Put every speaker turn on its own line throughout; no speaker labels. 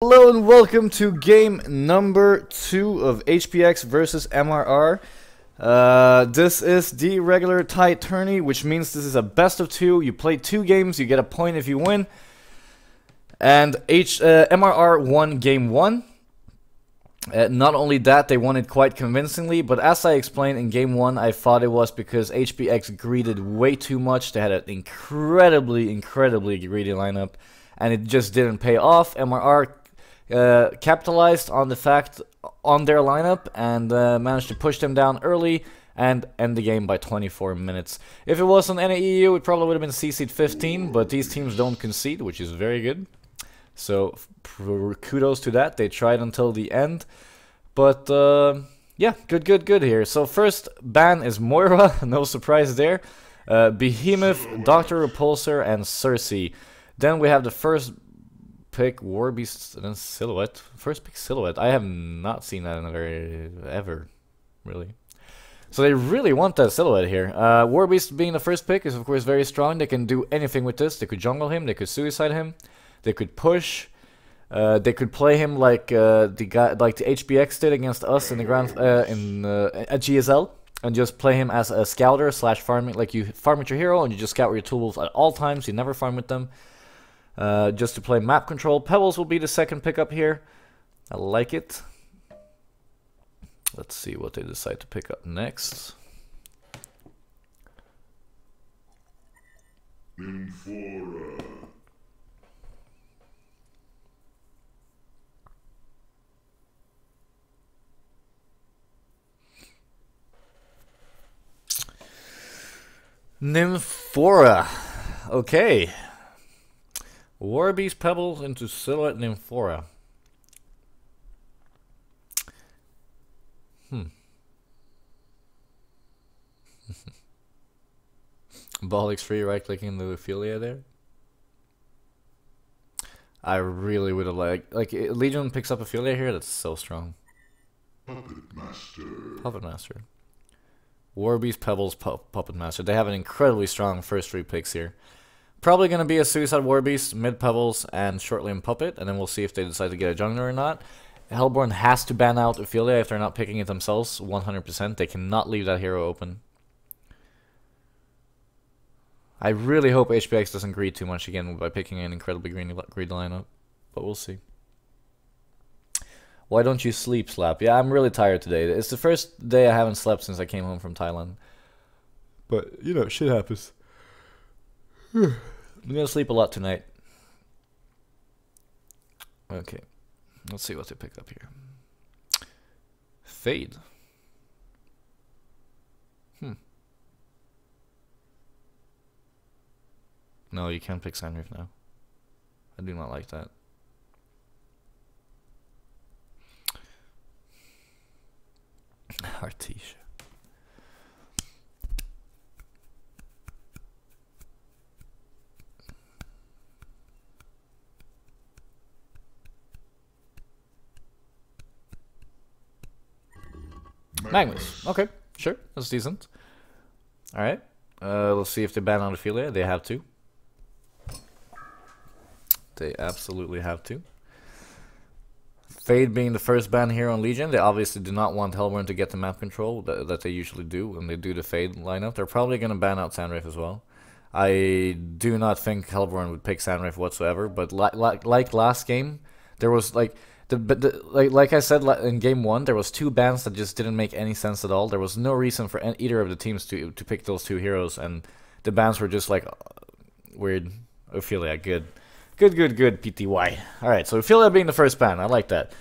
Hello and welcome to game number 2 of HBX versus MRR. This is the regular tied tourney, which means this is a best of 2. You play 2 games, you get a point if you win. And MRR won game 1. Not only that, they won it quite convincingly, but as I explained in game 1, I thought it was because HBX greeded way too much. They had an incredibly greedy lineup, and it just didn't pay off. MRR capitalized on the fact on their lineup and managed to push them down early and end the game by 24 minutes. If it was on NAEU, it probably would have been CC'd 15, but these teams don't concede, which is very good. So kudos to that. They tried until the end, but yeah, good here. So first ban is Moira, no surprise there. Behemoth, Dr. Repulsor, and Cersei. Then we have the first pick Warbeast and then Silhouette. First pick Silhouette. I have not seen that in a ever, really. So they really want that Silhouette here. Warbeast being the first pick is of course very strong. They can do anything with this. They could jungle him. They could suicide him. They could push. They could play him like the HBX did against us in the at GSL, and just play him as a scouter slash farming. Like you farm with your hero and you just scout with your tools at all times. You never farm with them. Just to play map control. Pebbles will be the second pickup here. I like it. Let's see what they decide to pick up next. Nymphora. Okay. Warbeast Pebbles into Silhouette Nymphora. Ballix free right clicking the Ophelia there. I really would have liked, like, Legion picks up Ophelia here. That's so strong. Puppet Master. Warbeast Pebbles Puppet Master. They have an incredibly strong first 3 picks here. Probably going to be a Suicide Warbeast, mid Pebbles, and shortly in Puppet, and then we'll see if they decide to get a jungler or not. Hellborn has to ban out Ophelia if they're not picking it themselves, 100%. They cannot leave that hero open. I really hope HBX doesn't greed too much again by picking an incredibly greedy lineup, but we'll see. Why don't you sleep, Slap? Yeah, I'm really tired today. It's the first day I haven't slept since I came home from Thailand. But, you know, shit happens. I'm gonna sleep a lot tonight. Okay, let's see what they pick up here. Fade. No, you can't pick Sandreef now. I do not like that. Artesia. Magnus. Okay, sure. That's decent. Alright. Let's see if they ban on Ophelia. They have to. They absolutely have to. Fade being the first ban here on Legion. They obviously do not want Hellborn to get the map control that they usually do when they do the Fade lineup. They're probably going to ban out Sandreef as well. I do not think Hellborn would pick Sandreef whatsoever, but like last game, there was like... like I said in game 1, there was 2 bans that just didn't make any sense at all. There was no reason for either of the teams to pick those 2 heroes, and the bans were just like weird. Ophelia, good, PTY. All right, so Ophelia being the first ban, I like that.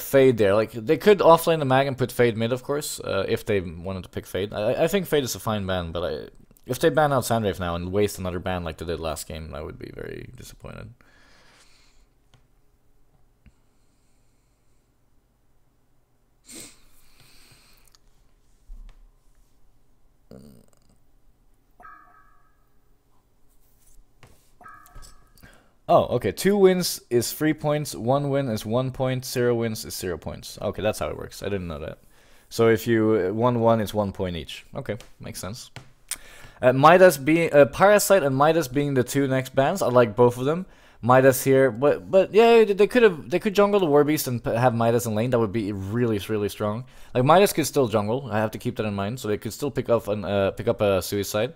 Fade there, like they could offlane the mag and put Fade mid, of course, if they wanted to pick Fade. I think Fade is a fine ban, but if they ban out Sandreef now and waste another ban like they did last game, I would be very disappointed. Oh, okay. 2 wins is 3 points. 1 win is 1 point. 0 wins is 0 points. Okay, that's how it works. I didn't know that. So if you 1-1, it's 1 point each. Okay, makes sense. Midas being Parasite and Midas being the 2 next bans. I like both of them. Midas here, but yeah, they could jungle the War Beast and have Midas in lane. That would be really strong. Like Midas could still jungle. I have to keep that in mind. So they could still pick up a suicide.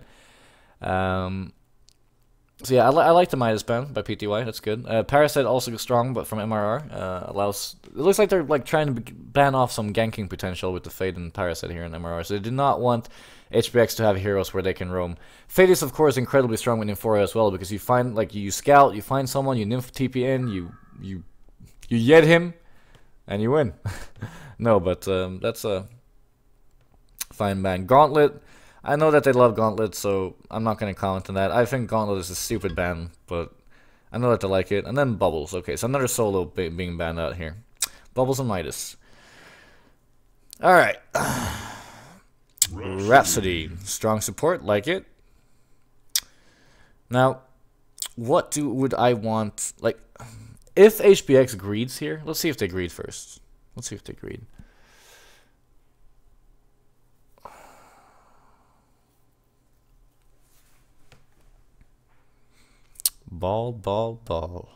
So yeah, I like the Midas ban by PTY. That's good. Parasite also strong, but from MRR allows. It looks like they're like trying to ban off some ganking potential with the Fade and Parasite here in MRR. So they did not want HBX to have heroes where they can roam. Fade is of course incredibly strong with Nymphora as well, because you find like you scout, you find someone, you Nymph TP in, you yet him, and you win. No, but that's a fine ban. Gauntlet. I know that they love Gauntlet, so I'm not going to comment on that. I think Gauntlet is a stupid ban, but I know that they like it. And then Bubbles. Okay, so another solo being banned out here. Bubbles and Midas. Alright. Rhapsody. Strong support, like it. Now, what would I want? Like, if HBX greeds here, let's see if they greed first. Let's see if they greed. Ball. Ball.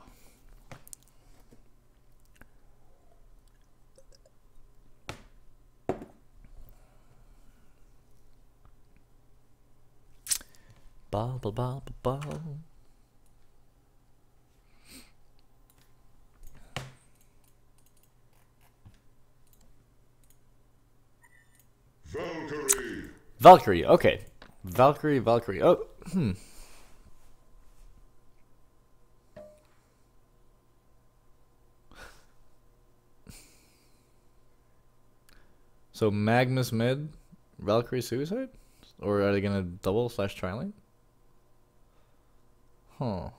Valkyrie, okay. Valkyrie. Oh, So Magnus mid, Valkyrie suicide? Or are they gonna double / tri-lane? Huh.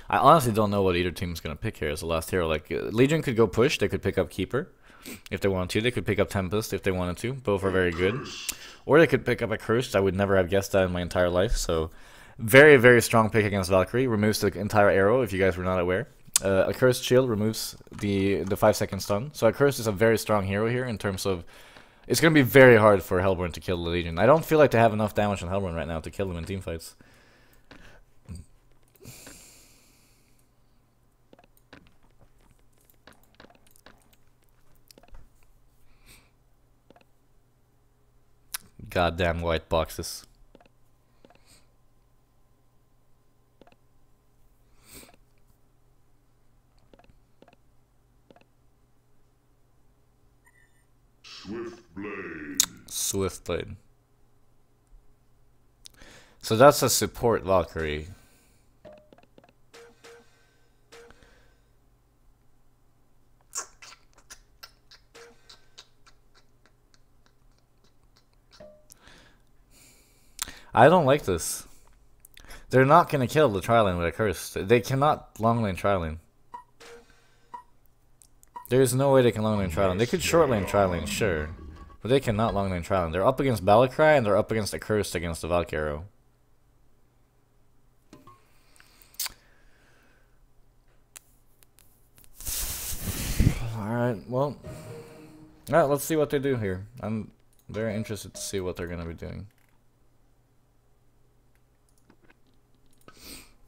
I honestly don't know what either team's gonna pick here as the last hero. Like Legion could go push, they could pick up Keeper if they wanted to. They could pick up Tempest if they wanted to. Both are very good. Or they could pick up a Cursed. I would never have guessed that in my entire life. So very strong pick against Valkyrie. Removes the entire arrow if you guys were not aware. A Cursed Shield removes the 5-second stun. So a Cursed is a very strong hero here in terms of... It's going to be very hard for Hellborn to kill the Legion. I don't feel like they have enough damage on Hellborn right now to kill them in teamfights. Goddamn white boxes. Swiftblade. So that's a support Valkyrie. I don't like this. They're not gonna kill the tri-lane with a curse. They cannot long lane tri-lane. There's no way they can long lane tri-lane. They could short lane tri-lane, sure. But they cannot long lane tri-lane. They're up against Balakrai and they're up against a Cursed against the Valkyro. Alright, well. Alright, let's see what they do here. I'm very interested to see what they're gonna be doing.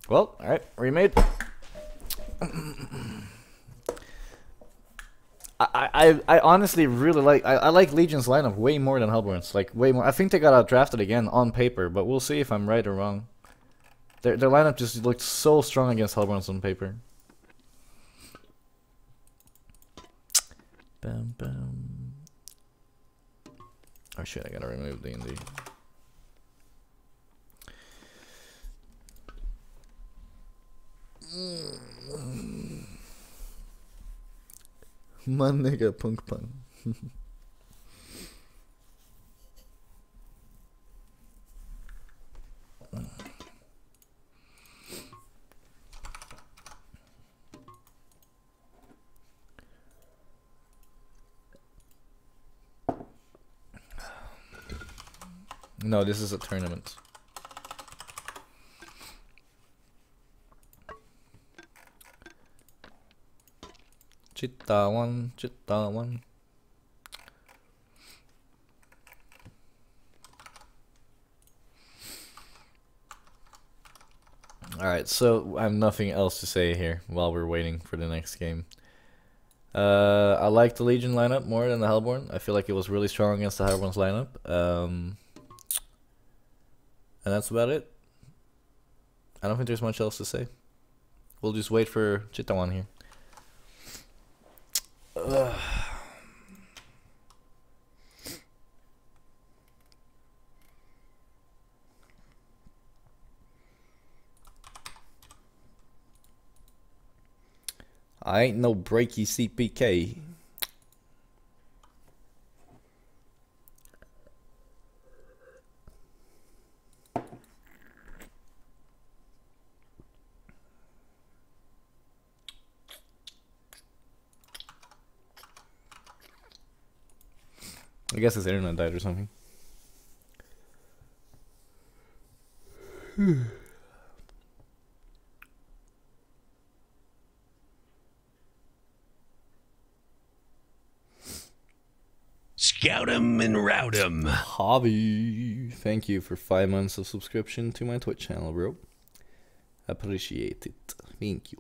Well, alright, remade. I honestly really like I like Legion's lineup way more than Hellborn's, like way more. I think they got outdrafted again on paper, but we'll see if I'm right or wrong. Their lineup just looked so strong against Hellborn's on paper. Bam bam. Oh shit, I gotta remove D&D. My nigga punk punk. No, this is a tournament. Chitawan, Chitawan. Alright, so I have nothing else to say here while we're waiting for the next game. I like the Legion lineup more than the Hellborn. I feel like it was really strong against the Hellborn's lineup. And that's about it. I don't think there's much else to say. We'll just wait for Chitawan here. I ain't no breaky CPK. I guess his internet died or something.
Scout 'em and rout 'em.
Hobby. Thank you for 5 months of subscription to my Twitch channel, bro. Appreciate it. Thank you.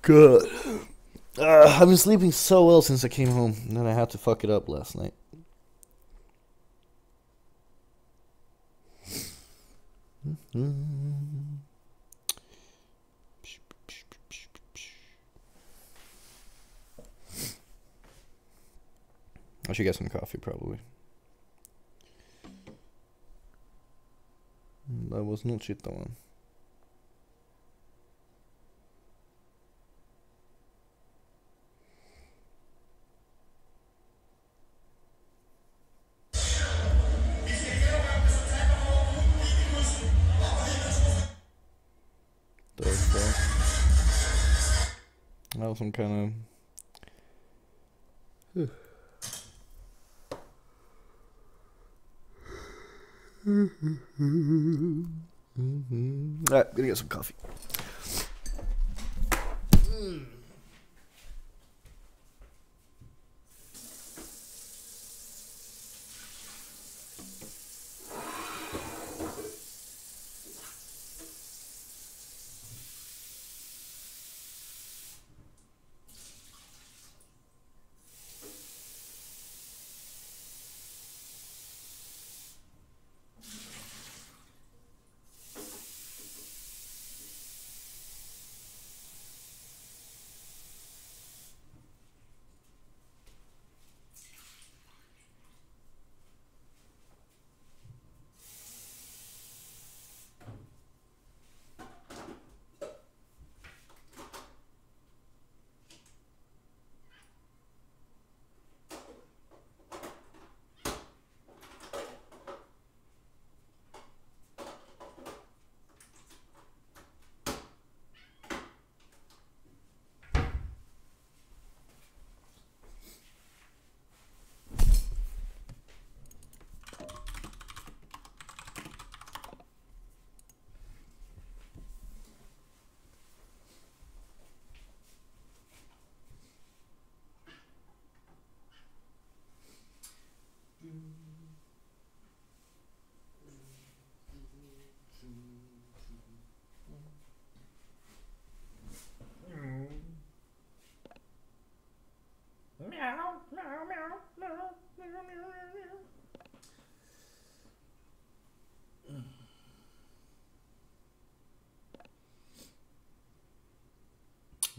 Good. I've been sleeping so well since I came home, and then I had to fuck it up last night. I should get some coffee, probably. That was not shit, that one. That was some kind of... Alright, gonna get some coffee.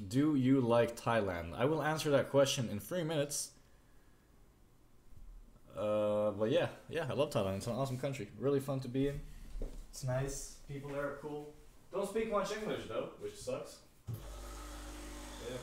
Do you like Thailand? I will answer that question in 3 minutes. But yeah, I love Thailand. It's an awesome country. Really fun to be in. It's nice. People there are cool. Don't speak much English though, which sucks. Yeah.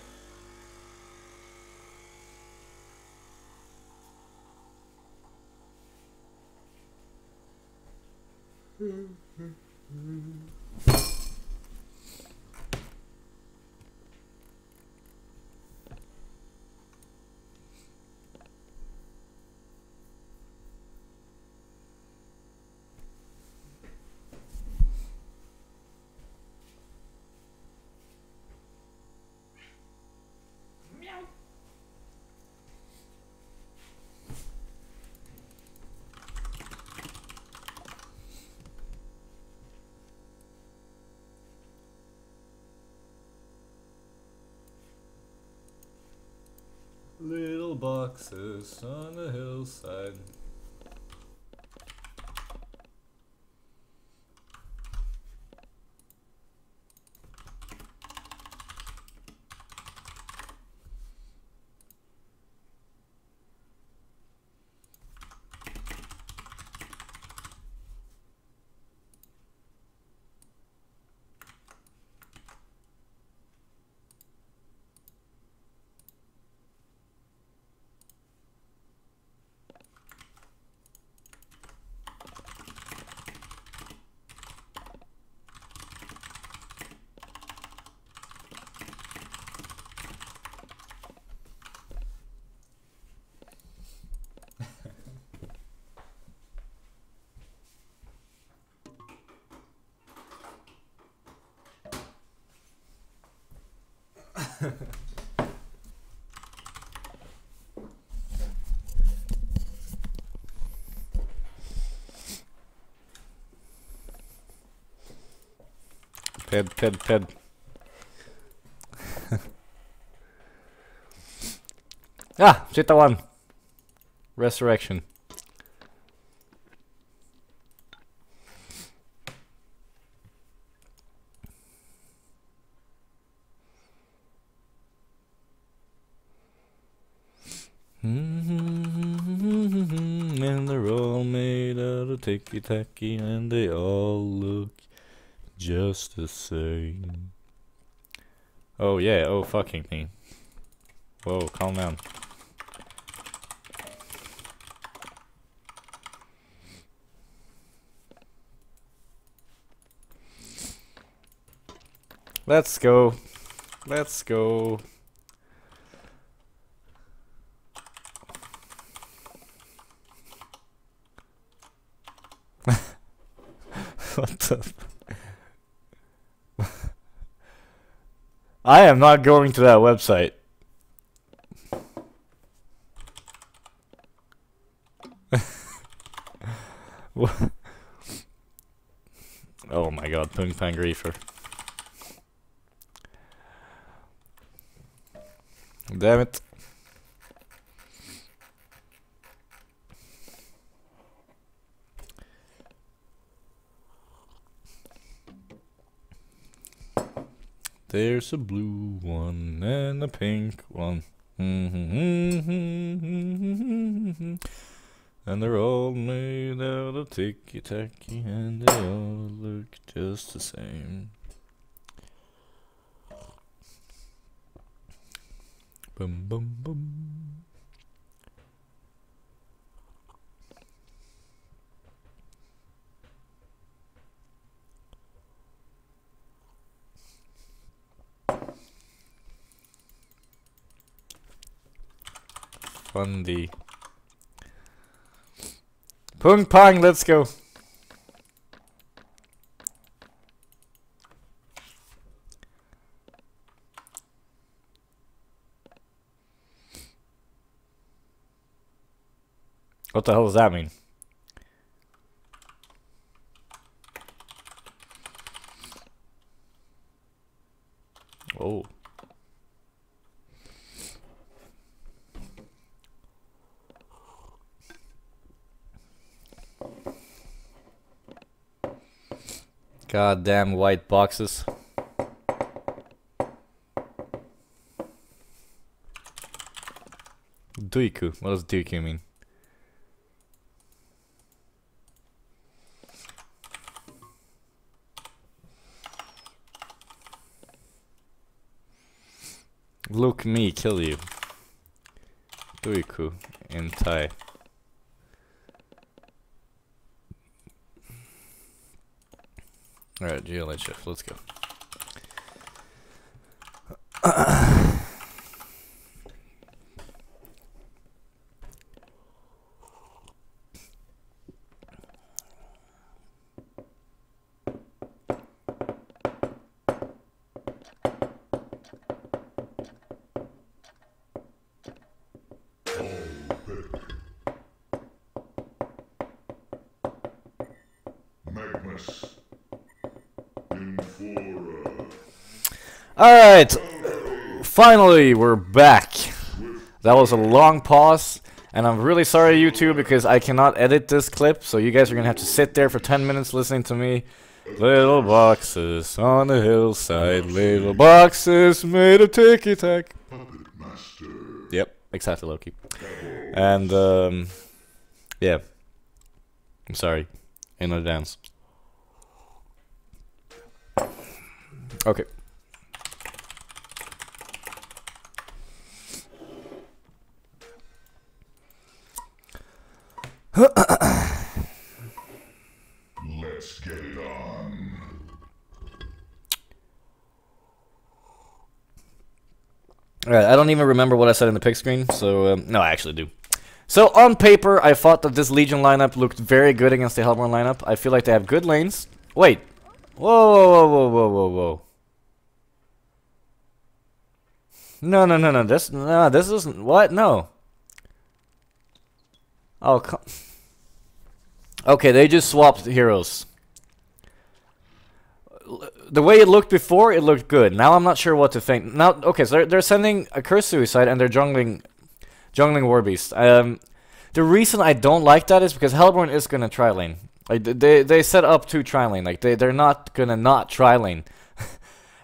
Little boxes on the hillside. Ped. Ah, shit, that one. Resurrection. And they're all made out of ticky-tacky, and they all look just the same. Oh yeah, oh fucking me. Whoa, calm down. Let's go. Let's go. What the? I am not going to that website. Oh my god, Pung Pang Griefer. Damn it. There's a blue one and a pink one. And they're all made out of ticky-tacky, and they all look just the same. Boom, boom, boom. Fundy. Pung Pang, let's go. What the hell does that mean? Oh. Goddamn white boxes. Duiku. What does Duiku mean? Look me kill you. Duiku in Thai. Alright, GLHF, let's go. Alright, finally we're back. That was a long pause, and I'm really sorry YouTube because I cannot edit this clip, so you guys are gonna have to sit there for 10 minutes listening to me. Little boxes on the hillside, little boxes made of ticky-tack. Yep, exactly, Loki. And, yeah. I'm sorry. Ain't no dance. Okay.
Let's get it on.
Alright, I don't even remember what I said in the pick screen, so, no, I actually do. So, on paper, I thought that this Legion lineup looked very good against the Hellborn lineup. I feel like they have good lanes. Wait. Whoa, whoa, whoa, whoa, whoa, whoa. No. This isn't... What? No. Oh, okay, they just swapped heroes. The way it looked before, it looked good. Now I'm not sure what to think. Now, okay, so they're sending a Curse Suicide and they're jungling Warbeast. The reason I don't like that is because Hellborn is gonna tri-lane. Like, they set up to tri-lane. Like, they're not gonna not tri-lane.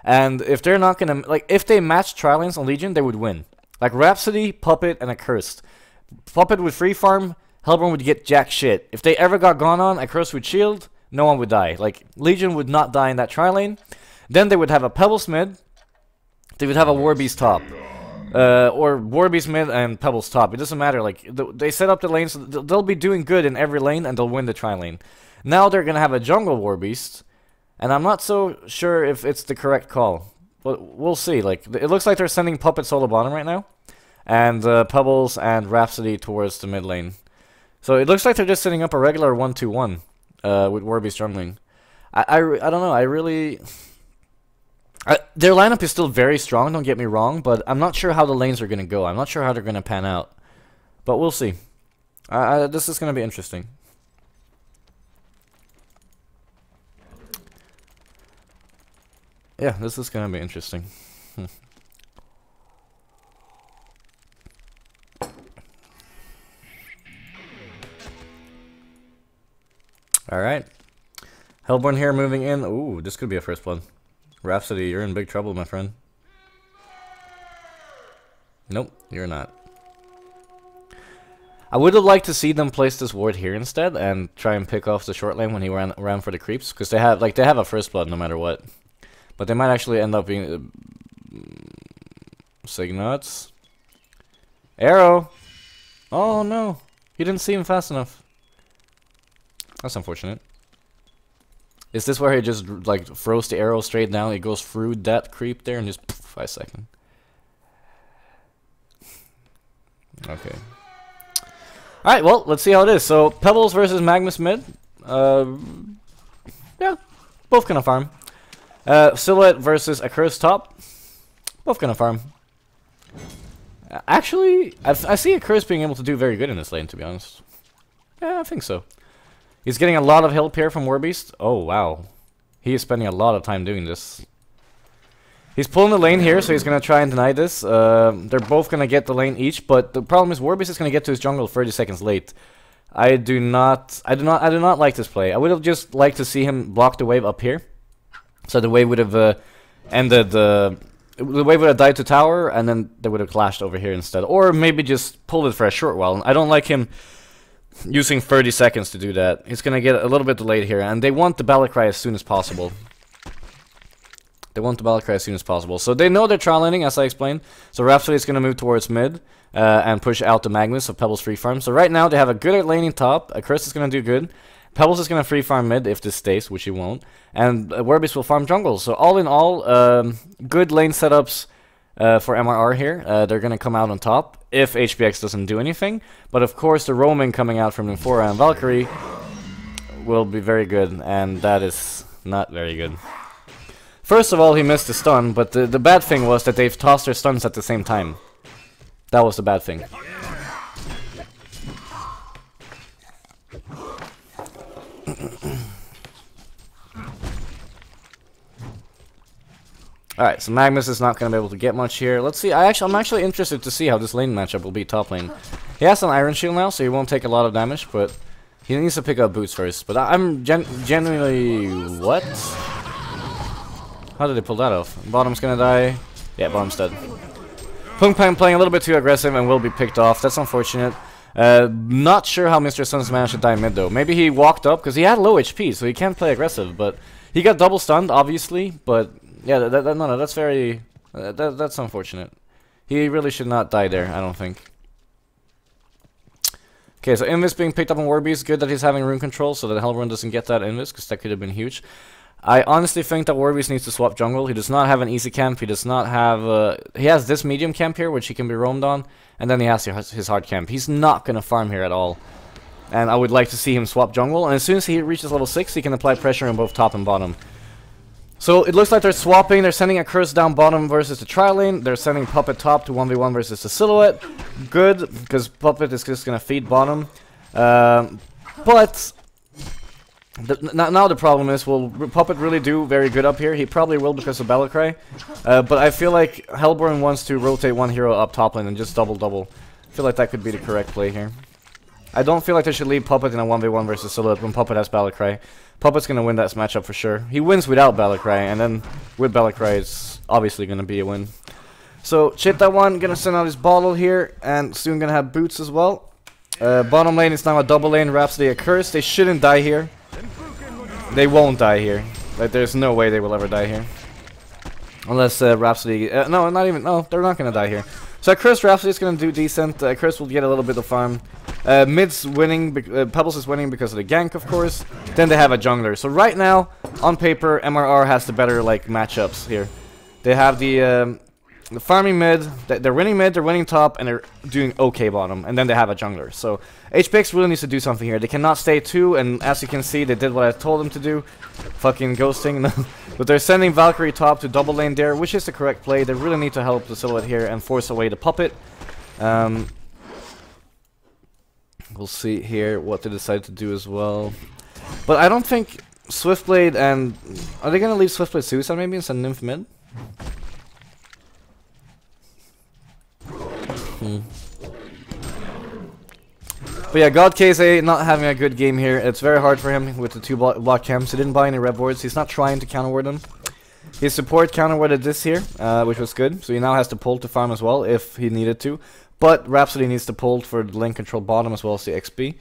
And if they're not gonna... Like, if they match tri-lanes on Legion, they would win. Like, Rhapsody, Puppet, and a Cursed. Puppet would free farm, Hellborn would get jack shit. If they ever got gone on, a Curse would shield, no one would die. Like, Legion would not die in that tri-lane. Then they would have a Pebbles mid. They would have a Warbeast top. Or Warbeast mid and Pebbles top. It doesn't matter. Like, they set up the lanes. So they'll be doing good in every lane and they'll win the tri-lane. Now they're going to have a jungle Warbeast. And I'm not so sure if it's the correct call. But we'll see. Like, it looks like they're sending Puppet solo bottom right now. And Pebbles and Rhapsody towards the mid lane. So it looks like they're just setting up a regular 1-2-1 with Warbeast jungling. I don't know. I really... their lineup is still very strong, don't get me wrong, but I'm not sure how the lanes are going to go. I'm not sure how they're going to pan out. But we'll see. This is going to be interesting. Yeah, this is going to be interesting. Alright. Hellborn here moving in. Ooh, this could be a first blood. Rhapsody, you're in big trouble, my friend. Nope, you're not. I would have liked to see them place this ward here instead and try and pick off the short lane when he ran around for the creeps, because they have a first blood no matter what. But they might actually end up being Signuts. Arrow. Oh no, he didn't see him fast enough. That's unfortunate. Is this where he just like throws the arrow straight down? It goes through that creep there and just 5 seconds. Okay. Alright, well, let's see how it is. So, Pebbles versus Magnus mid. Yeah, both gonna farm. Silhouette versus a Curse top. Both gonna farm. Actually, I see a Curse being able to do very good in this lane, to be honest. Yeah, I think so. He's getting a lot of help here from Warbeast. Oh, wow. He is spending a lot of time doing this. He's pulling the lane here, so he's going to try and deny this. They're both going to get the lane each, but the problem is Warbeast is going to get to his jungle 30 seconds late. I do not like this play. I would have just liked to see him block the wave up here. So the wave would have ended... the wave would have died to tower, and then they would have clashed over here instead. Or maybe just pulled it for a short while. I don't like him using 30 seconds to do that. He's going to get a little bit delayed here, and they want the battle cry as soon as possible. So they know they're trial-laning, as I explained. So Rhapsody is going to move towards mid and push out the Magnus of Pebbles free farm. So right now they have a good laning top. A Curse is going to do good. Pebbles is going to free farm mid if this stays, which he won't. And Warbeast will farm jungle. So all in all, good lane setups for MRR here. They're going to come out on top if HBX doesn't do anything. But of course the roaming coming out from Nymphora and Valkyrie will be very good. And that is not very good. First of all, he missed the stun, but the bad thing was that they've tossed their stuns at the same time. That was the bad thing. Alright, so Magnus is not going to be able to get much here. Let's see. I'm actually interested to see how this lane matchup will be top lane. He has an Iron Shield now, so he won't take a lot of damage, but he needs to pick up boots first. But I'm genuinely... What? How did he pull that off? Bottom's going to die. Yeah, bottom's dead. Punk Pan playing a little bit too aggressive and will be picked off. That's unfortunate. Not sure how Mr. Sun's managed to die mid though. Maybe he walked up, because he had low HP, so he can't play aggressive. But he got double stunned, obviously, but... Yeah, no, that's very... that's unfortunate. He really should not die there, I don't think. Okay, so Invis being picked up on Warbeast. Good that he's having rune control so that Hellborn doesn't get that Invis, because that could have been huge. I honestly think that Warbeast needs to swap jungle. He does not have an easy camp. He does not have... he has this medium camp here, which he can be roamed on. And then he has his hard camp. He's not going to farm here at all. And I would like to see him swap jungle. And as soon as he reaches level 6, he can apply pressure on both top and bottom. So it looks like they're swapping. They're sending a Curse down bottom versus the tri lane. They're sending Puppet top to 1v1 versus the Silhouette. Good, because Puppet is just going to feed bottom. But now the problem is, will Puppet really do very good up here? He probably will because of Battlecry. But I feel like Hellborn wants to rotate one hero up top lane and just double. I feel like that could be the correct play here. I don't feel like they should leave Puppet in a 1v1 versus Silhouette when Puppet has Battlecry. Puppet's going to win that matchup for sure. He wins without Battlecry, and then with Battlecry it's obviously going to be a win. So, Chit that one, going to send out his bottle here, and soon going to have boots as well. Bottom lane is now a double lane, Rhapsody a Curse. They shouldn't die here. They won't die here. Like, there's no way they will ever die here. Unless Rhapsody... no, not even... No, they're not going to die here. So Curse Rhapsody is going to do decent. Curse will get a little bit of farm. Mid's winning, Pebbles is winning because of the gank, of course. Then they have a jungler. So right now, on paper, MRR has the better like matchups here. They have the farming mid, they're winning mid, they're winning top, and they're doing okay bottom. And then they have a jungler. So HBX really needs to do something here. They cannot stay 2, and as you can see, they did what I told them to do. Fucking ghosting. But they're sending Valkyrie top to double lane there, which is the correct play. They really need to help the Silhouette here and force away the Puppet. We'll see here what they decide to do as well. But I don't think Swiftblade and... Are they going to leave Swiftblade Suicide maybe and send Nymph mid? But yeah, God KSA not having a good game here. It's very hard for him with the 2 block camps. He didn't buy any red wards. He's not trying to counterward them. His support counterwarded this here, which was good. So he now has to pull to farm as well if he needed to. But Rhapsody needs to pull for the lane control bottom as well as the XP.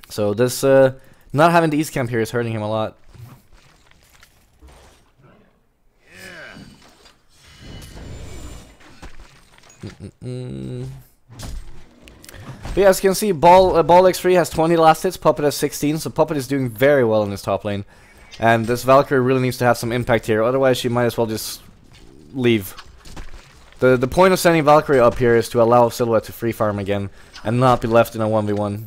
So this not having the East camp here is hurting him a lot. But yeah, as you can see, Ball X3 has 20 last hits, Puppet has 16, so Puppet is doing very well in this top lane. And this Valkyrie really needs to have some impact here, otherwise she might as well just leave. The point of sending Valkyrie up here is to allow Silhouette to free farm again, and not be left in a 1v1.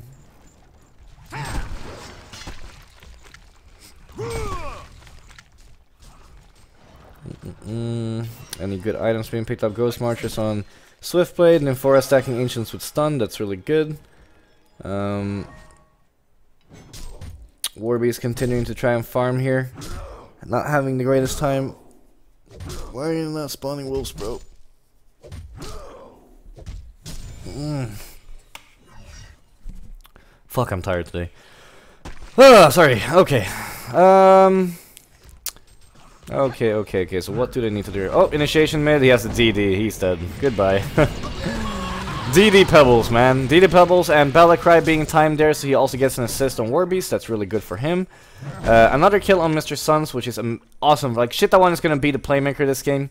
Any good items being picked up? Ghost Marchers on Swiftblade, and Nymphora stacking Ancients with stun, that's really good. Warbeast continuing to try and farm here. Not having the greatest time. Why are you not spawning wolves, bro? Fuck, I'm tired today. Oh, sorry, okay. Okay, so what do they need to do? Oh, initiation mid, he has a DD, he's dead. Goodbye. DD Pebbles, man. DD Pebbles and Battlecry being timed there, so he also gets an assist on Warbeast, that's really good for him. Another kill on Mr. Suns, which is awesome. Like, shit, that one is gonna be the playmaker this game.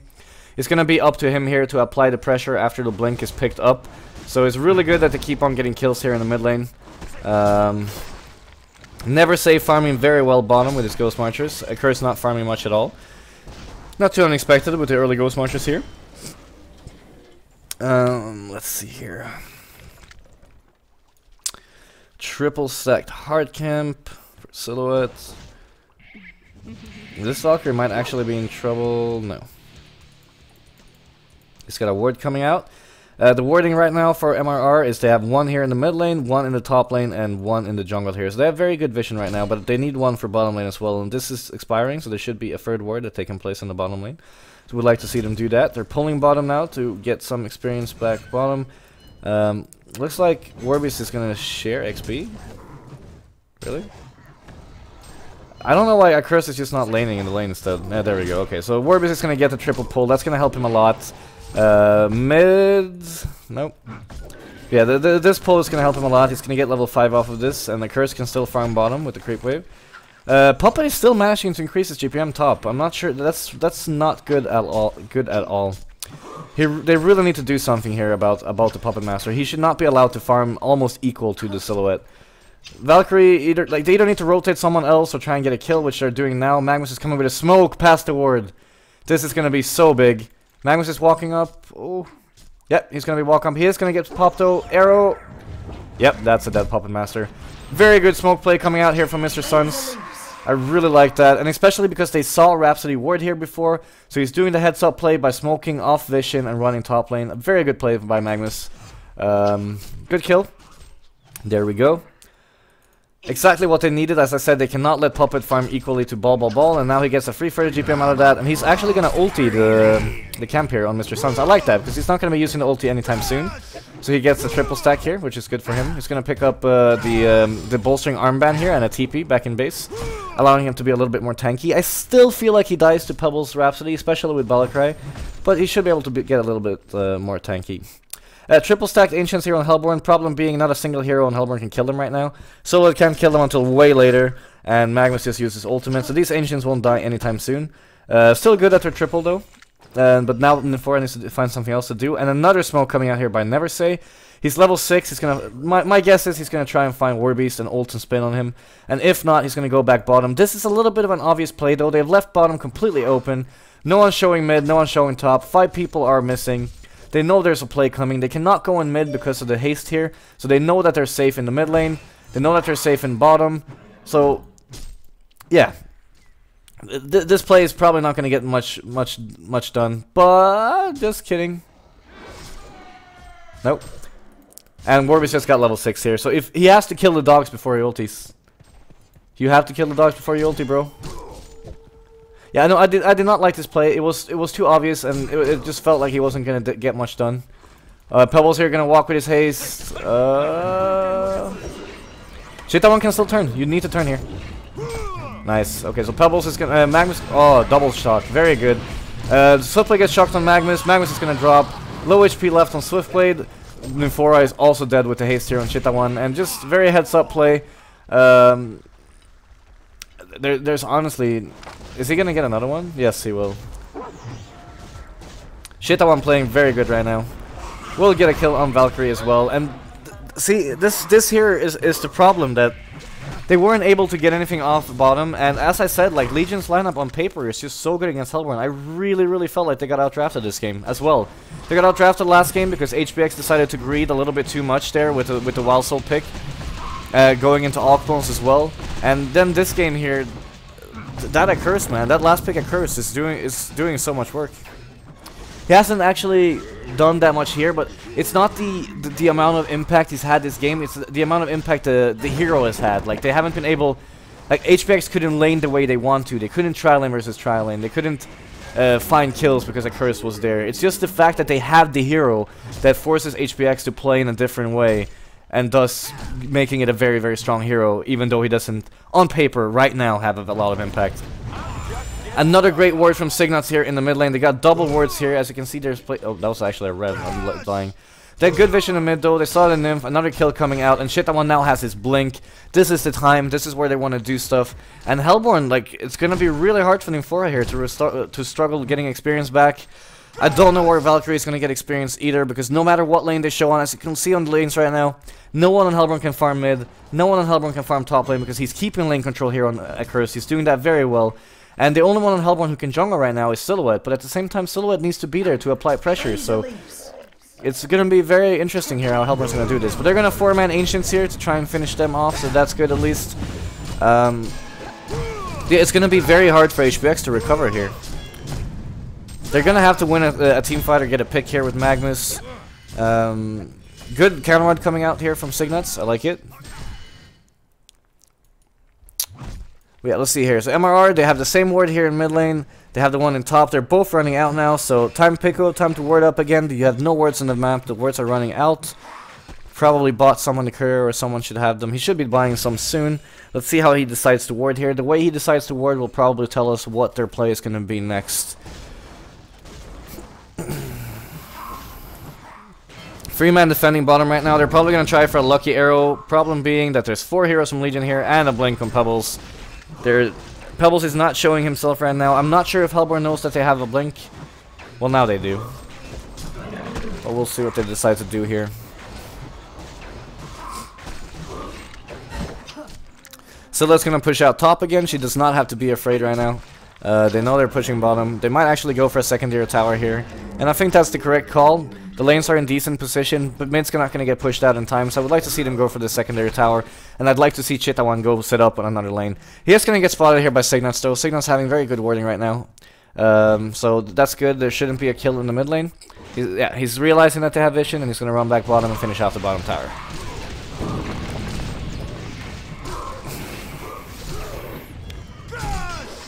It's gonna be up to him here to apply the pressure after the blink is picked up. So it's really good that they keep on getting kills here in the mid lane. Never say farming very well bottom with his Ghost Marchers. Curse not farming much at all. Not too unexpected with the early Ghost Marchers here. Let's see here. Triple stacked hard camp for Silhouette. This Valkyrie might actually be in trouble. No. He's got a ward coming out. The wording right now for MRR is they have one here in the mid lane, one in the top lane, and one in the jungle here. So they have very good vision right now, but they need one for bottom lane as well. And this is expiring, so there should be a third ward that they can place in the bottom lane. So we'd like to see them do that. They're pulling bottom now to get some experience back bottom. Looks like Warbeast is going to share XP. Really? I don't know why Accursed is just not laning in the lane instead. Yeah, there we go. Okay, so Warbeast is going to get the triple pull. That's going to help him a lot. Mid... Nope. Yeah, this pull is going to help him a lot. He's going to get level 5 off of this, and the Curse can still farm bottom with the creep wave. Puppet is still managing to increase his GPM top. I'm not sure. That's not good at all. They really need to do something here about the Puppet Master. He should not be allowed to farm almost equal to the Silhouette. Valkyrie, either they either need to rotate someone else or try and get a kill, which they're doing now. Magnus is coming with a smoke past the ward. This is going to be so big. Magnus is walking up. Oh, yep, he's going to be walking up. He is going to get popped though. Arrow. Yep, that's a dead Puppet Master. Very good smoke play coming out here from Mr. Suns. I really like that, and especially because they saw Rhapsody ward here before, so he's doing the heads-up play by smoking off vision and running top lane. A very good play by Magnus. Good kill. There we go. Exactly what they needed. As I said, they cannot let Puppet farm equally to ball, and now he gets a free 30 GPM out of that, and he's actually going to ulti the camp here on Mr. Suns. I like that, because he's not going to be using the ulti anytime soon. So he gets a triple stack here, which is good for him. He's going to pick up the bolstering armband here and a TP back in base, allowing him to be a little bit more tanky. I still feel like he dies to Pebbles Rhapsody, especially with Balakrai, but he should be able to get a little bit more tanky. Triple stacked Ancients here on Hellborn, problem being not a single hero on Hellborn can kill them right now. Solo can't kill them until way later, and Magnus just uses ultimate, so these Ancients won't die anytime soon. Still good at their triple though, but now Nymphora needs to find something else to do. And another smoke coming out here by Neversay. He's level 6, he's gonna, my guess is he's gonna try and find Warbeast and ult and spin on him, and if not, he's gonna go back bottom. This is a little bit of an obvious play though. They've left bottom completely open, no one's showing mid, no one's showing top, 5 people are missing. They know there's a play coming. They cannot go in mid because of the haste here. So they know that they're safe in the mid lane. They know that they're safe in bottom. So, yeah. This play is probably not going to get much done. But, just kidding. Nope. And Warbeast just got level 6 here. So if he has to kill the dogs before he ultis. You have to kill the dogs before you ulti, bro. Yeah, no, I did not like this play. It was too obvious, and it just felt like he wasn't gonna get much done. Pebbles here gonna walk with his haste. Shit, that one can still turn. You need to turn here. Nice. Okay, so Pebbles is gonna Magnus. Oh, double shock. Very good. Swiftblade gets shocked on Magnus. Magnus is gonna drop. Low HP left on Swiftblade. Nymphora is also dead with the haste here on Shita1, and just very heads up play. There's honestly. Is he gonna get another one? Yes, he will. Shita1 playing very good right now. We'll get a kill on Valkyrie as well. And see, this here is the problem, that they weren't able to get anything off the bottom. And as I said, like, Legion's lineup on paper is just so good against Hellborn. I really felt like they got outdrafted this game as well. They got outdrafted last game because HBX decided to greed a little bit too much there with the Wild Soul pick, going into all clones as well. And then this game here. That Accursed, man, that last pick Accursed is doing so much work. He hasn't actually done that much here, but it's not the amount of impact he's had this game, it's the amount of impact the hero has had. Like, they haven't been able, like, HBX couldn't lane the way they want to. They couldn't tri-lane versus tri-lane. They couldn't find kills because Accursed was there. It's just the fact that they have the hero that forces HBX to play in a different way, and thus making it a very strong hero, even though he doesn't, on paper, right now, have a lot of impact. Another great ward from Signuts here in the mid lane. They got double wards here, as you can see. There's oh, that was actually a red. I'm dying. They had good vision in mid though. They saw the Nymph. Another kill coming out, and Shita1 now has his blink. This is the time. This is where they want to do stuff. And Hellborn, like, it's gonna be really hard for Nymphora here to struggle getting experience back. I don't know where Valkyrie is going to get experience either, because no matter what lane they show on, as you can see on the lanes right now, no one on Hellborn can farm mid, no one on Hellborn can farm top lane, because he's keeping lane control here on Accursed. He's doing that very well. And the only one on Hellborn who can jungle right now is Silhouette, but at the same time Silhouette needs to be there to apply pressure, so it's going to be very interesting here how Hellborn's going to do this. But they're going to 4-man Ancients here to try and finish them off, so that's good at least. Yeah, it's going to be very hard for HBX to recover here. They're gonna have to win a team fight or get a pick here with Magnus. Good counter ward coming out here from Signuts. I like it. Yeah, let's see here. So MRR, they have the same ward here in mid lane. They have the one in top. They're both running out now. So time Pico, time to ward up again. You have no wards on the map. The wards are running out. Probably bought some on the courier, or someone should have them. He should be buying some soon. Let's see how he decides to ward here. The way he decides to ward will probably tell us what their play is going to be next. 3-man defending bottom right now. They're probably going to try for a lucky arrow. Problem being that there's 4 heroes from Legion here and a blink on Pebbles. Pebbles is not showing himself right now. I'm not sure if Hellborn knows that they have a blink. Well, now they do. But we'll see what they decide to do here. Scylla's gonna push out top again. She does not have to be afraid right now. They know they're pushing bottom. They might actually go for a secondary tower here. And I think that's the correct call. The lanes are in decent position, but mid's not going to get pushed out in time, so I would like to see them go for the secondary tower. And I'd like to see Chitawan go set up on another lane. He is going to get spotted here by Signuts, though. Signuts having very good warding right now. So that's good. There shouldn't be a kill in the mid lane. He's realizing that they have vision, and he's going to run back bottom and finish off the bottom tower.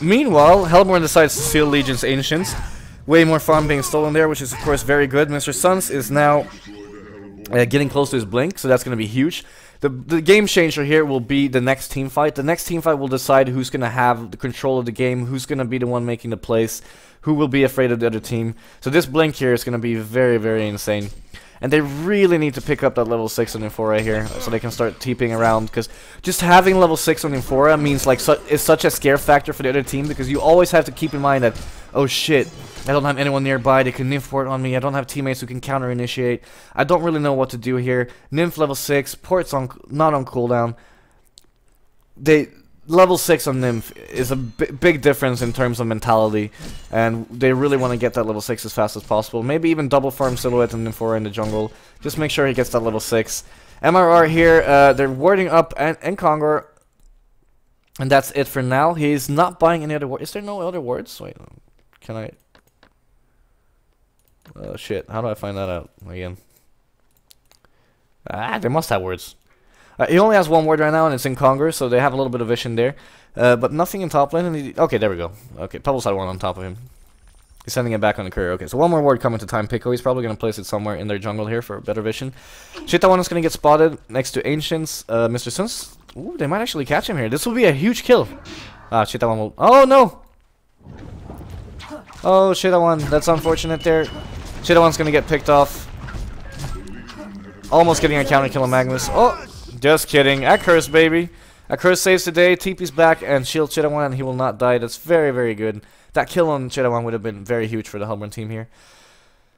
Meanwhile, Hellborn decides to steal Legion's Ancients. Way more farm being stolen there, which is of course very good. Mr. Suns is now getting close to his blink, so that's going to be huge. The game changer here will be the next team fight. The next team fight will decide who's going to have the control of the game, who's going to be the one making the plays, who will be afraid of the other team. So this blink here is going to be very, very insane. And they really need to pick up that level 6 on Infora here, so they can start TPing around, because just having level 6 on Infora means like is such a scare factor for the other team, because you always have to keep in mind that, oh shit, I don't have anyone nearby, they can Nymph port on me, I don't have teammates who can counter initiate, I don't really know what to do here. Nymph level 6, port's not on cooldown. Level 6 on Nymph is a big difference in terms of mentality, and they really want to get that level 6 as fast as possible. Maybe even double farm Silhouette and Nymphora in the jungle. Just make sure he gets that level 6. MRR here, they're warding up and Kongor, and that's it for now. He's not buying any other wards. Is there no other wards? Wait, can I? Oh shit, how do I find that out again? They must have wards. He only has one ward right now, and it's in Kongor, so they have a little bit of vision there. But nothing in top lane. And okay, there we go. Okay, Pebbles had one on top of him. He's sending it back on the courier. Okay, so one more ward coming to time Pico. He's probably going to place it somewhere in their jungle here for better vision. Chitawan is going to get spotted next to Ancients. Mr. Suns. Ooh, they might actually catch him here. This will be a huge kill. Chitawan will... Oh, no! Oh, Chitawan. That's unfortunate there. Chitawan's going to get picked off. Almost getting a counter kill on Magnus. Oh! Just kidding. Curse, baby. Curse saves the day. TP's back and shield Chitawan, and he will not die. That's very, very good. That kill on Chitawan would have been very huge for the Hellborn team here.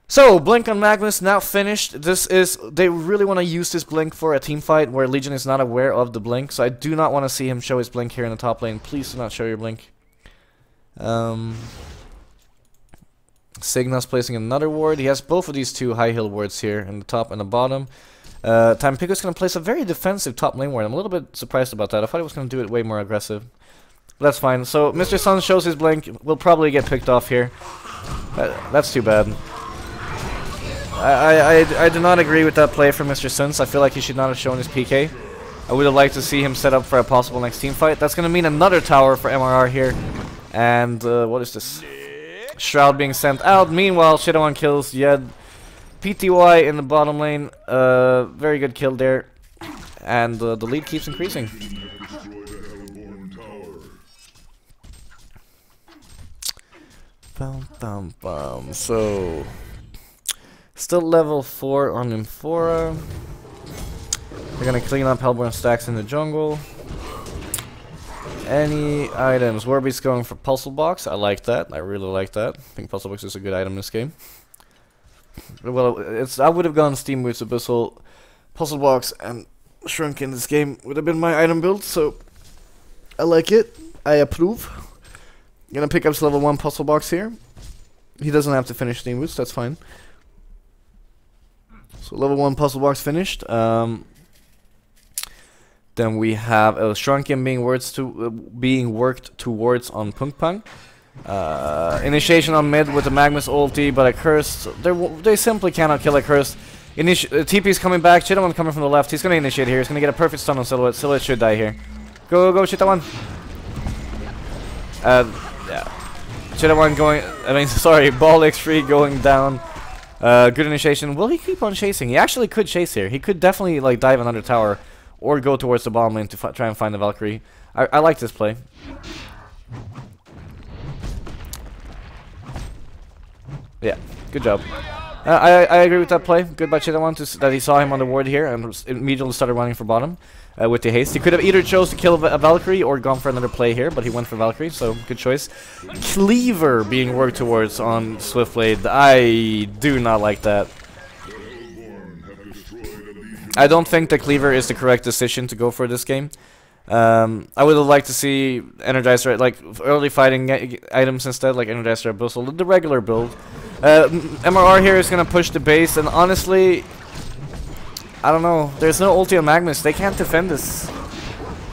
So, Blink on Magnus now finished. They really want to use this Blink for a team fight where Legion is not aware of the Blink. So I do not want to see him show his Blink here in the top lane. Please do not show your Blink. Signa's placing another ward. He has both of these two high heal wards here in the top and the bottom. Time Pico's going to place a very defensive top lane ward. I'm a little bit surprised about that. I thought he was going to do it way more aggressive. But that's fine. So Mr. Sun shows his Blink. We'll probably get picked off here. That's too bad. I do not agree with that play from Mr. Suns. I feel like he should not have shown his PK. I would have liked to see him set up for a possible next team fight. That's going to mean another tower for MRR here. And what is this? Shroud being sent out. Meanwhile, Chitawan kills Yed. PTY in the bottom lane, very good kill there, and the lead keeps increasing. So, still level 4 on Nymphora. We're gonna clean up Hellborn stacks in the jungle. Any items? Warbeat's going for Puzzle Box. I like that. I really like that. I think Puzzle Box is a good item in this game. Well, I would have gone Steam Boots, Abyssal, Puzzle Box, and Shrunk in this game. Would have been my item build, so I like it. I approve. Gonna pick up this level 1 Puzzle Box here. He doesn't have to finish Steam Boots, that's fine. So level 1 Puzzle Box finished. Then we have a Shrunken being worked towards on Punk Punk. Initiation on mid with the Magnus ulti, but a Curse, they simply cannot kill a Curse. TP's coming back. Chitawan coming from the left. He's gonna initiate here. He's gonna get a perfect stun on Silhouette. Silhouette should die here. Go, go, Chitawan. Yeah. Chitawan going. I mean, sorry. Ball X3 going down. Good initiation. Will he keep on chasing? He actually could chase here. He could definitely like dive another tower, or go towards the bottom lane to try and find the Valkyrie. I like this play. Yeah, good job. I agree with that play. Good by Chitawan that he saw him on the ward here and immediately started running for bottom with the haste. He could have either chose to kill a Valkyrie or gone for another play here, but he went for Valkyrie, so good choice. Cleaver being worked towards on Swiftblade. I do not like that. I don't think the Cleaver is the correct decision to go for this game. I would have liked to see Energizer, like early fighting items instead, like Energizer Abyssal, the regular build. MRR here is gonna push the base, and honestly, I don't know. There's no ulti on Magnus. They can't defend this.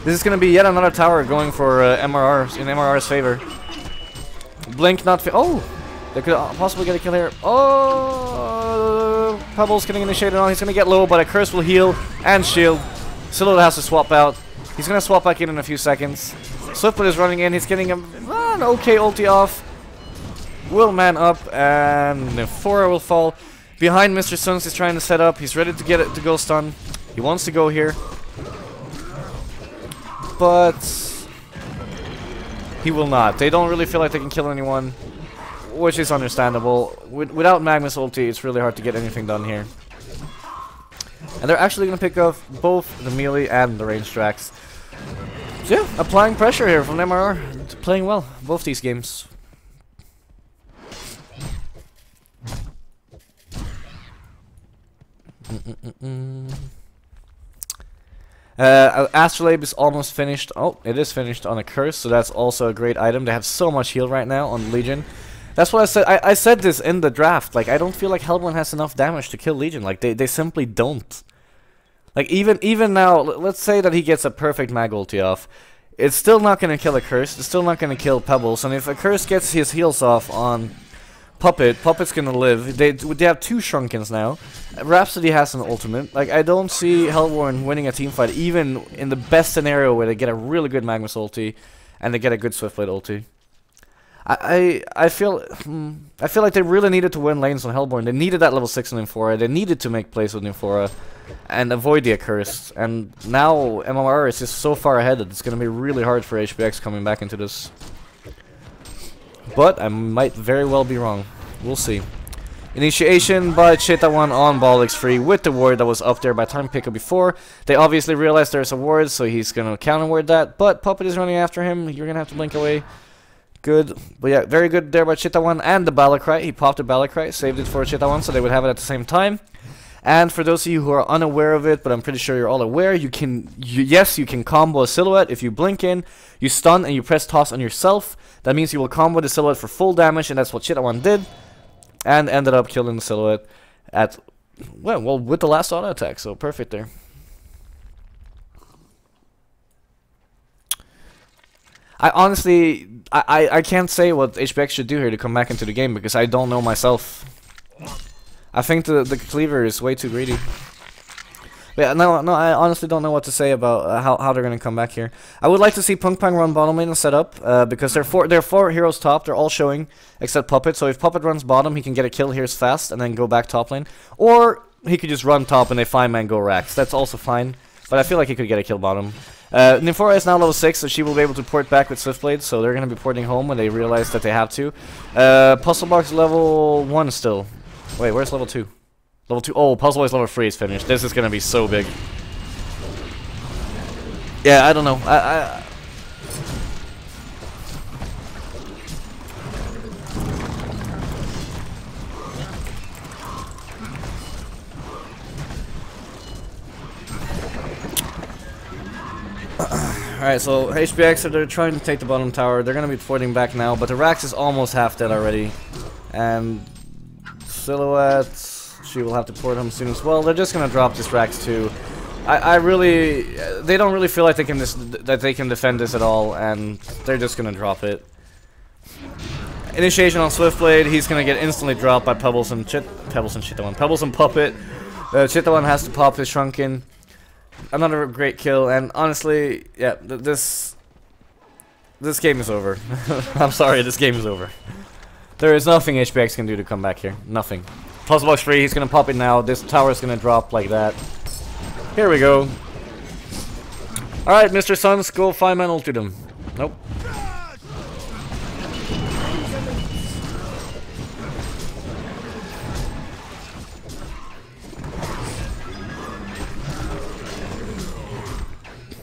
This is gonna be yet another tower going for MRR in MRR's favor. Blink not. Oh, they could possibly get a kill here. Oh, Pebble's getting initiated on. He's gonna get low, but a curse will heal and shield. Silhouette has to swap out. He's gonna swap back in a few seconds. Swiftfoot is running in. He's getting an okay ulti off. Will man up, and Nymphora will fall. Behind Mr. Suns is trying to set up. He's ready to get it to go stun. He wants to go here, but he will not. They don't really feel like they can kill anyone, which is understandable. Without Magnus ulti, it's really hard to get anything done here. And they're actually going to pick off both the melee and the range tracks. So yeah, applying pressure here from MRR. It's playing well, both these games. Astrolabe is almost finished. Oh, it is finished on a curse, so that's also a great item. They have so much heal right now on Legion. That's what I said. I said this in the draft. Like, I don't feel like Hellborn has enough damage to kill Legion. Like, they simply don't. Like, even now, let's say that he gets a perfect mag ulti off. It's still not going to kill a curse. It's still not going to kill Pebbles. And if a curse gets his heals off on Puppet, Puppet's going to live. They have two Shrunkins now. Rhapsody has an ultimate. Like, I don't see Hellborn winning a teamfight, even in the best scenario where they get a really good Magnus ulti and they get a good Swiftblade ulti. I feel like they really needed to win lanes on Hellborn. They needed that level 6 on Nymphora. They needed to make plays with Nymphora and avoid the accursed. And now MMR is just so far ahead that it's going to be really hard for HBX coming back into this. But I might very well be wrong. We'll see. Initiation by Chitawan on Ball X3 with the ward that was up there by time picker before. They obviously realized there's a ward, so he's going to counter ward that. But Puppet is running after him. You're going to have to blink away. Good. But yeah, very good there by Chitawan and the Balakrai. He popped the Balakrai, saved it for Chitawan so they would have it at the same time. And for those of you who are unaware of it, but I'm pretty sure you're all aware, you can combo a Silhouette. If you blink in, you stun, and you press toss on yourself. That means you will combo the Silhouette for full damage, and that's what Chitawan did. And ended up killing the Silhouette at, well, with the last auto attack, so perfect there. I honestly, I can't say what HBX should do here to come back into the game, because I don't know myself. I think the Cleaver is way too greedy. But yeah, no, I honestly don't know what to say about how they're gonna come back here. I would like to see Punk Pang run bottom lane and set up, because there are four heroes top. They're all showing except Puppet. So if Puppet runs bottom, he can get a kill here fast and then go back top lane, or he could just run top and they 5-man go racks. That's also fine. But I feel like he could get a kill bottom. Nymphora is now level 6, so she will be able to port back with Swiftblade, so they're going to be porting home when they realize that they have to. Puzzle Box level 1 still. Wait, where's level 2? Level 2. Oh, Puzzle Box level 3 is finished. This is going to be so big. Yeah, I don't know. Alright, so HBX, they're trying to take the bottom tower. They're going to be porting back now, but the Rax is almost half dead already. And Silhouette, she will have to port him soon as well. They're just going to drop this Rax too. They don't really feel like they can defend this at all, and they're just going to drop it. Initiation on Swiftblade, he's going to get instantly dropped by Pebbles and Puppet. Chita1 has to pop his Shrunken. Another great kill, and honestly, yeah, this game is over. I'm sorry, this game is over. There is nothing HBX can do to come back here. Nothing. Puzzle box free, he's gonna pop it now. This tower is gonna drop like that. Here we go. Alright, Mr. Suns, go 5-man ult them. Nope.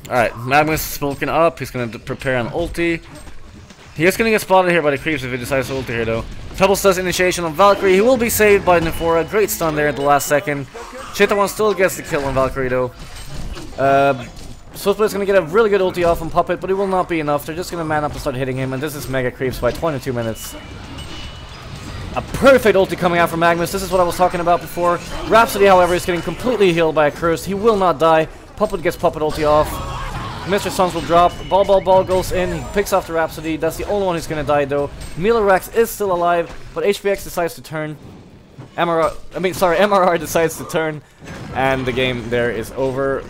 Alright, Magnus smoking up, he's gonna prepare an ulti. He is gonna get spotted here by the creeps if he decides to ulti here though. Pebbles does initiation on Valkyrie, he will be saved by Nefora, great stun there at the last second. Chita1 still gets the kill on Valkyrie though. Swiftblade is gonna get a really good ulti off on Puppet, but it will not be enough, they're just gonna man up and start hitting him, and this is mega creeps by 22 minutes. A perfect ulti coming out from Magnus, this is what I was talking about before. Rhapsody however is getting completely healed by a curse, he will not die. Puppet gets Puppet ulti off. Mr. Suns will drop. Ball goes in. He picks off the Rhapsody. That's the only one who's gonna die though. Milorex is still alive, but HBX decides to turn. MRR decides to turn, and the game there is over.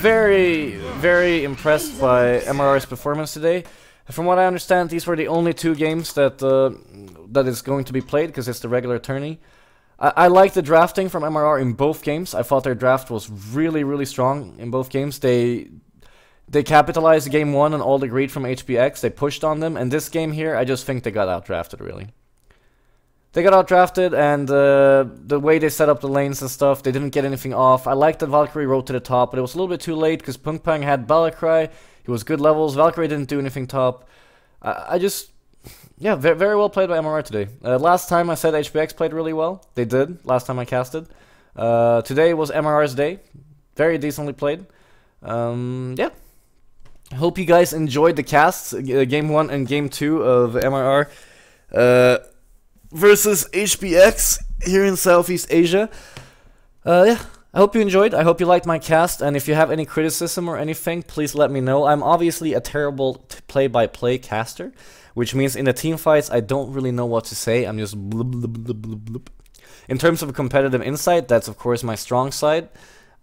Very, very impressed by MRR's performance today. From what I understand, these were the only 2 games that that is going to be played because it's the regular tourney. I like the drafting from MRR in both games. I thought their draft was really, really strong in both games. They capitalized game 1 on all the greed from HBX. They pushed on them, and this game here, I just think they got outdrafted, really. They got outdrafted, and the way they set up the lanes and stuff, they didn't get anything off. I like that Valkyrie rode to the top, but it was a little bit too late because Punkpang had Balakrai. He was good levels. Valkyrie didn't do anything top. Yeah, very well played by MRR today. Last time I said HBX played really well. They did, last time I casted. Today was MRR's day. Very decently played. Yeah. I hope you guys enjoyed the casts, Game 1 and Game 2 of MRR versus HBX here in Southeast Asia. Yeah, I hope you enjoyed. I hope you liked my cast, and if you have any criticism or anything, please let me know. I'm obviously a terrible play-by-play caster, which means in the team fights, I don't really know what to say. I'm just blub, blub, blub, blub, blub. In terms of competitive insight, that's of course my strong side,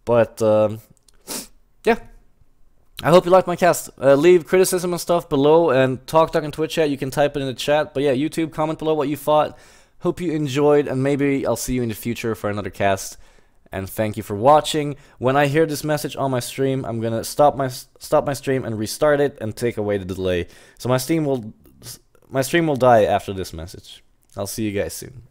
but yeah. I hope you liked my cast. Leave criticism and stuff below, and talk in Twitch chat, you can type it in the chat. But yeah, YouTube, comment below what you thought. Hope you enjoyed, and maybe I'll see you in the future for another cast. And thank you for watching. When I hear this message on my stream, I'm gonna stop my stream and restart it and take away the delay. So my stream will die after this message. I'll see you guys soon.